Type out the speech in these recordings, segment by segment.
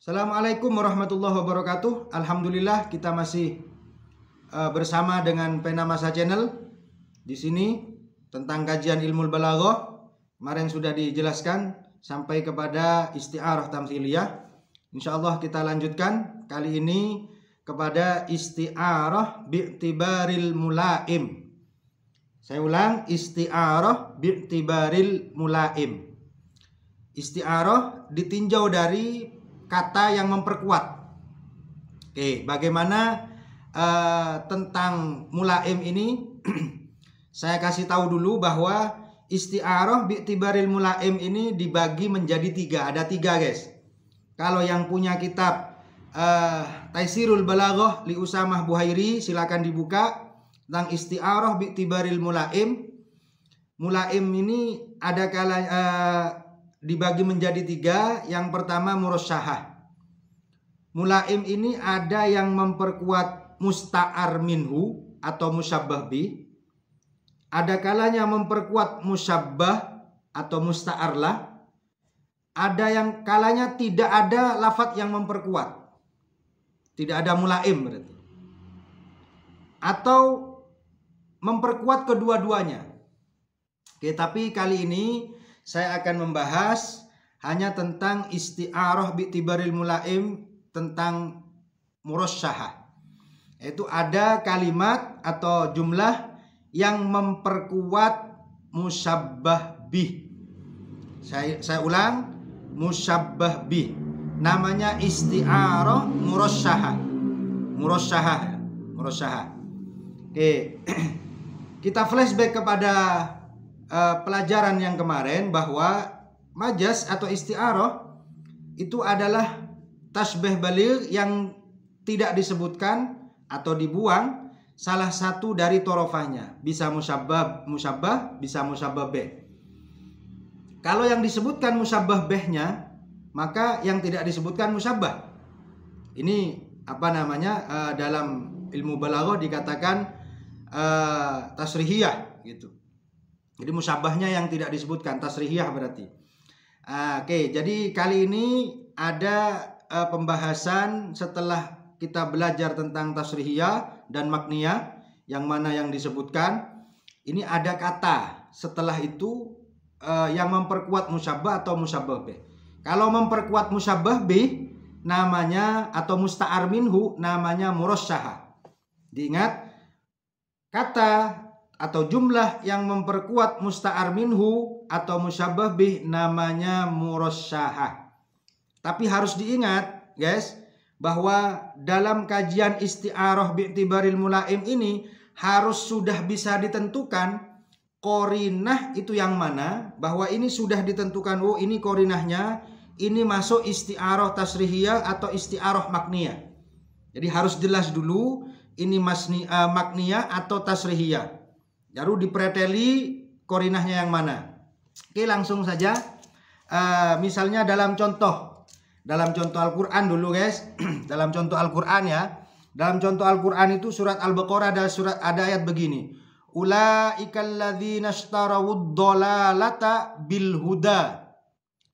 Assalamualaikum warahmatullahi wabarakatuh. Alhamdulillah kita masih bersama dengan Penamasa Channel. Di sini tentang kajian ilmu balaghah. Kemarin sudah dijelaskan sampai kepada isti'arah tamtsiliyah. Insyaallah kita lanjutkan kali ini kepada isti'arah bi'tibaril mulaim. Saya ulang, isti'arah bi'tibaril mulaim. Isti'arah ditinjau dari kata yang memperkuat. Oke, bagaimana tentang mulaim ini? Saya kasih tahu dulu bahwa isti'arah bi'tibaril mulaim ini dibagi menjadi tiga. Ada tiga, guys. Kalau yang punya kitab Taisirul Balaghah li Usamah Buhairi, silakan dibuka tentang isti'arah bi'tibaril mulaim. Mulaim ini ada dibagi menjadi tiga. Yang pertama murasyahah. Mulaim ini ada yang memperkuat musta'ar minhu atau musyabbah bih. Ada kalanya memperkuat musyabbah atau musta'ar lah. Ada yang kalanya tidak ada lafadz yang memperkuat. Tidak ada mulaim berarti. Atau memperkuat kedua-duanya. Oke, tapi kali ini saya akan membahas hanya tentang isti'arah bi'tibaril mulaim, tentang murasyahah. Yaitu ada kalimat atau jumlah yang memperkuat musyabbah bih. Saya ulang, musyabbah bih. Namanya isti'arah murasyahah. Murasyahah. Oke. Kita flashback kepada pelajaran yang kemarin bahwa majaz atau isti'arah itu adalah tasbih baligh yang tidak disebutkan atau dibuang salah satu dari torofahnya. Bisa musyabbah, bisa musyabbah bih. Kalau yang disebutkan musyabbah bihnya, maka yang tidak disebutkan musyabbah. Ini apa namanya? Dalam ilmu balaghah dikatakan tasrihiyah gitu. Jadi musyabbahnya yang tidak disebutkan, tasrihiyah berarti. Oke, jadi kali ini ada pembahasan setelah kita belajar tentang tasrihiyah dan makniyah, yang mana yang disebutkan. Ini ada kata setelah itu yang memperkuat musyabbah atau musyabbah bih. Kalau memperkuat musyabbah bih namanya, atau musta'ar minhu namanya murasyahah. Diingat, kata atau jumlah yang memperkuat musta'ar minhu atau musyabbah bih namanya murasyahah. Tapi harus diingat, guys, bahwa dalam kajian isti'arah bi'tibaril mulaim ini harus sudah bisa ditentukan qorinah itu yang mana, bahwa ini sudah ditentukan, oh ini qorinahnya, ini masuk isti'arah tasrihiyah atau isti'arah makniyah. Jadi harus jelas dulu ini makniyah atau tasrihiyah. Baru dipreteli qorinahnya yang mana. Oke, langsung saja. Misalnya dalam contoh Al-Quran dulu, guys. Dalam contoh Al-Quran ya. Dalam contoh Al-Quran itu surat Al-Baqarah ada ayat begini. Ulaikal ladzina ishtarawud dhalalata bil huda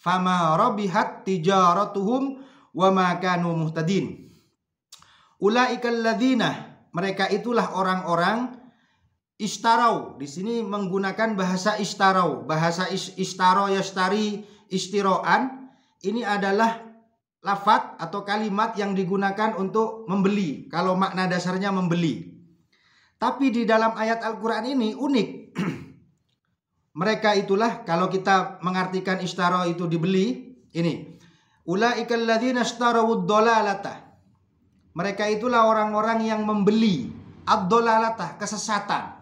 fama rabihat tijaratuhum wa ma kanu muhtadin. Ulaikal ladzina, mereka itulah orang-orang istarau. Di sini menggunakan bahasa istarau. Bahasa istarau yastari istiroan. Ini adalah lafadz atau kalimat yang digunakan untuk membeli. Kalau makna dasarnya membeli. Tapi di dalam ayat Al-Quran ini unik. Mereka itulah, kalau kita mengartikan istarau itu dibeli, ini. Ulaikal ladzina ishtarawud dhalalata. Mereka itulah orang-orang yang membeli ad-dhalalata, kesesatan.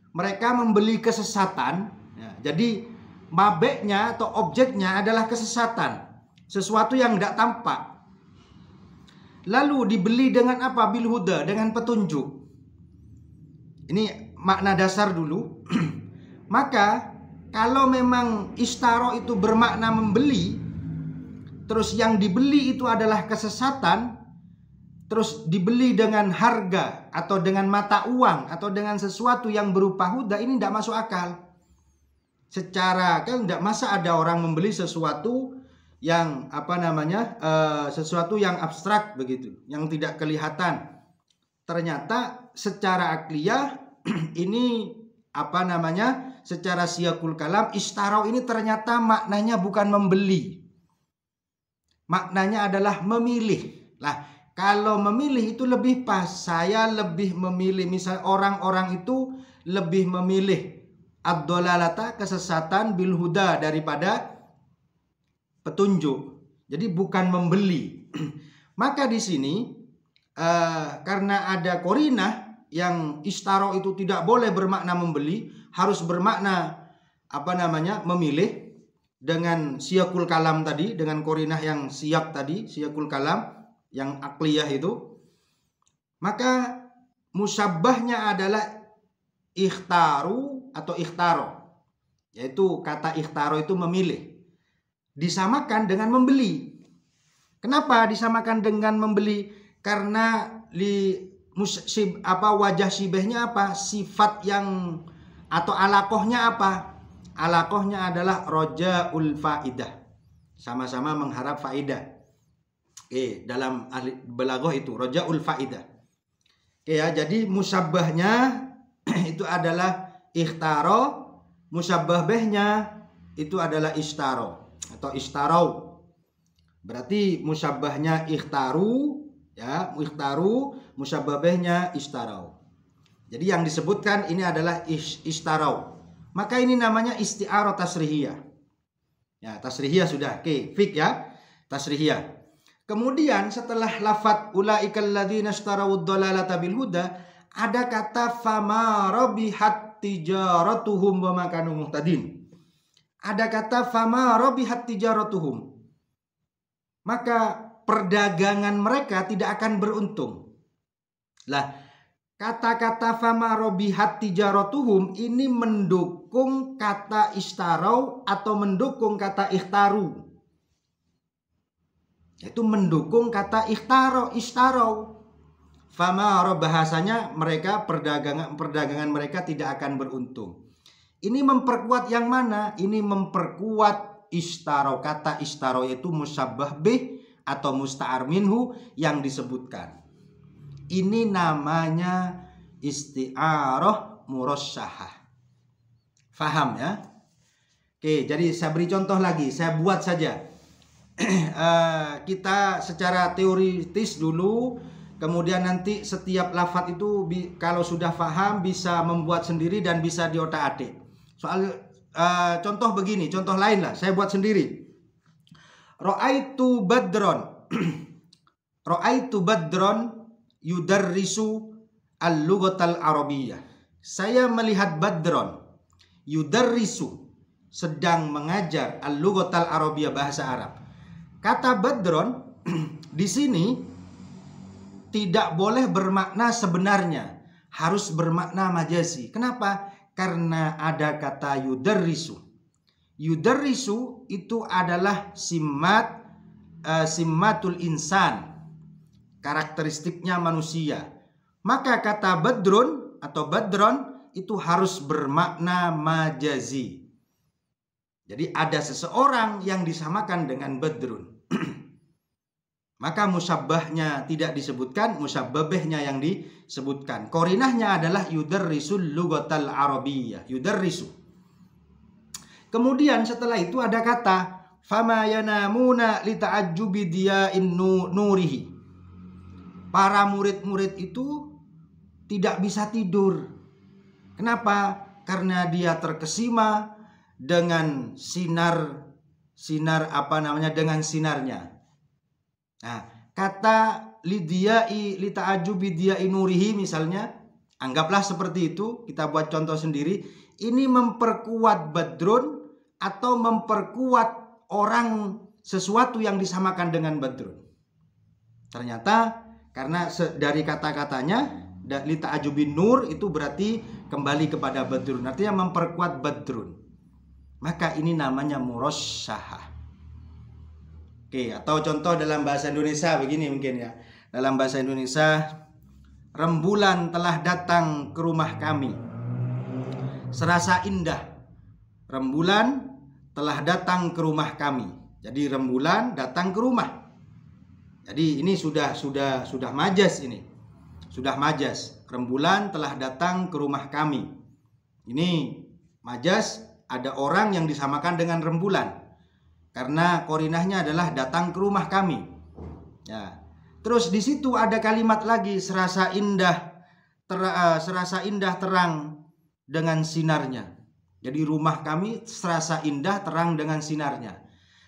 Mereka membeli kesesatan. Ya, jadi mabeknya atau objeknya adalah kesesatan. Sesuatu yang tidak tampak. Lalu dibeli dengan apa? Bil huda, dengan petunjuk. Ini makna dasar dulu. Maka kalau memang istaro itu bermakna membeli, terus yang dibeli itu adalah kesesatan, terus dibeli dengan harga atau dengan mata uang atau dengan sesuatu yang berupa huda, ini tidak masuk akal. Secara kan tidak, masa ada orang membeli sesuatu yang sesuatu yang abstrak begitu, yang tidak kelihatan. Ternyata secara akliyah ini secara siyakul kalam, istarau ini ternyata maknanya bukan membeli. Maknanya adalah memilih. Lah, kalau memilih itu lebih pas. Saya lebih memilih, misal orang-orang itu lebih memilih ad-dhalalata, kesesatan, bil huda, daripada petunjuk. Jadi bukan membeli. Maka di sini karena ada qorinah yang istaro itu tidak boleh bermakna membeli, harus bermakna memilih dengan siyakul kalam tadi, dengan qorinah yang siyak tadi, siyakul kalam yang akliyah itu. Maka musyabbahnya adalah ikhtaru atau ikhtaro, yaitu kata ikhtaro itu memilih, disamakan dengan membeli. Kenapa disamakan dengan membeli? Karena wajah sibehnya apa? Sifat yang atau alakohnya apa? Alakohnya adalah rojaul faidah, sama-sama mengharap faidah. Dalam ahli balaghah itu rojaul faidah. Ya, jadi musyabbahnya itu adalah ikhtaro, musyabbah bihnya itu adalah istaro atau istarau. Berarti musyabbahnya ikhtaru, ya, ikhtaru, musyabbah bihnya istarau. Jadi yang disebutkan ini adalah istarau. Maka ini namanya isti'arah tasrihiyah. Ya, tasrihiyah sudah. Fik ya, tasrihiyah. Kemudian setelah lafadz ulaikal ladzina ishtarawud dhalalata bil huda, ada kata fama rabihat tijaratuhum wa ma kanu muhtadin. Ada kata fama rabihat tijaratuhum. Maka perdagangan mereka tidak akan beruntung. Lah, kata-kata fama rabihat tijaratuhum ini mendukung kata istarau atau mendukung kata ikhtaru. Itu mendukung kata istarau. Fama bahasanya mereka perdagangan mereka tidak akan beruntung. Ini memperkuat yang mana? Ini memperkuat istarau. Kata istarau yaitu musyabbah bih atau musta'ar minhu yang disebutkan. Ini namanya isti'arah murasyahah. Faham ya? Oke, jadi saya beri contoh lagi. Saya buat saja. Kita secara teoritis dulu, kemudian nanti setiap lafadz itu kalau sudah paham bisa membuat sendiri dan bisa diotak-atik. Soal contoh begini, contoh lain lah, saya buat sendiri. Ra'aitu badron Ra'aitu badron yudarrisu al-lughatal arabiyyah. Saya melihat badron yudarrisu, sedang mengajar al-lughatal arabiyyah, bahasa Arab. Kata badron di sini tidak boleh bermakna sebenarnya, harus bermakna majazi. Kenapa? Karena ada kata yudarrisu. Yudarrisu itu adalah simmatul insan, karakteristiknya manusia. Maka kata badrun atau badron itu harus bermakna majazi. Jadi ada seseorang yang disamakan dengan badrun. Maka musyabbahnya tidak disebutkan, musyabbabihnya yang disebutkan. Qorinahnya adalah yudarrisul lughatal arabiyyah, yudarrisu. Kemudian setelah itu ada kata fama yanamuna li ta'ajjubi diya'in nurihi. Para murid-murid itu tidak bisa tidur. Kenapa? Karena dia terkesima dengan dengan sinarnya. Nah, kata li ta'ajjubi diya'in nurihi misalnya, anggaplah seperti itu, kita buat contoh sendiri. Ini memperkuat badrun atau memperkuat orang, sesuatu yang disamakan dengan badrun. Ternyata karena dari kata-katanya li ta'ajjubin nur itu berarti kembali kepada badrun, artinya memperkuat badrun. Maka ini namanya murasyahah. Oke, atau contoh dalam bahasa Indonesia begini mungkin ya. Dalam bahasa Indonesia, rembulan telah datang ke rumah kami, serasa indah. Rembulan telah datang ke rumah kami. Jadi rembulan datang ke rumah. Jadi ini sudah majas ini. Sudah majas. Rembulan telah datang ke rumah kami. Ini majas, ada orang yang disamakan dengan rembulan. Karena korinahnya adalah datang ke rumah kami. Ya. Terus di situ ada kalimat lagi, serasa indah terang dengan sinarnya. Jadi rumah kami serasa indah terang dengan sinarnya.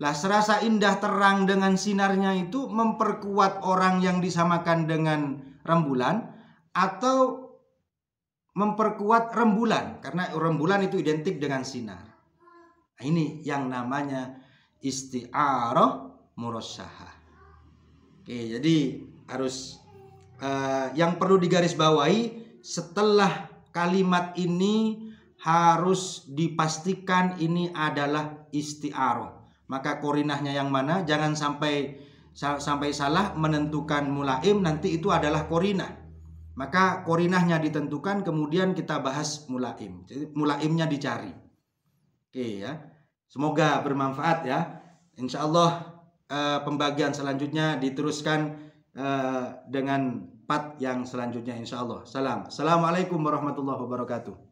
Lah, serasa indah terang dengan sinarnya itu memperkuat orang yang disamakan dengan rembulan atau memperkuat rembulan, karena rembulan itu identik dengan sinar. Nah, ini yang namanya isti'arah murasyahah. Oke, jadi harus yang perlu digarisbawahi, setelah kalimat ini harus dipastikan ini adalah isti'arah. Maka korinahnya yang mana, jangan sampai salah menentukan mulaim, nanti itu adalah korinah. Maka korinahnya ditentukan, kemudian kita bahas mulaim. Jadi mulaimnya dicari. Oke ya. Semoga bermanfaat ya. Insya Allah pembagian selanjutnya diteruskan dengan part yang selanjutnya insya Allah. Assalamualaikum warahmatullahi wabarakatuh.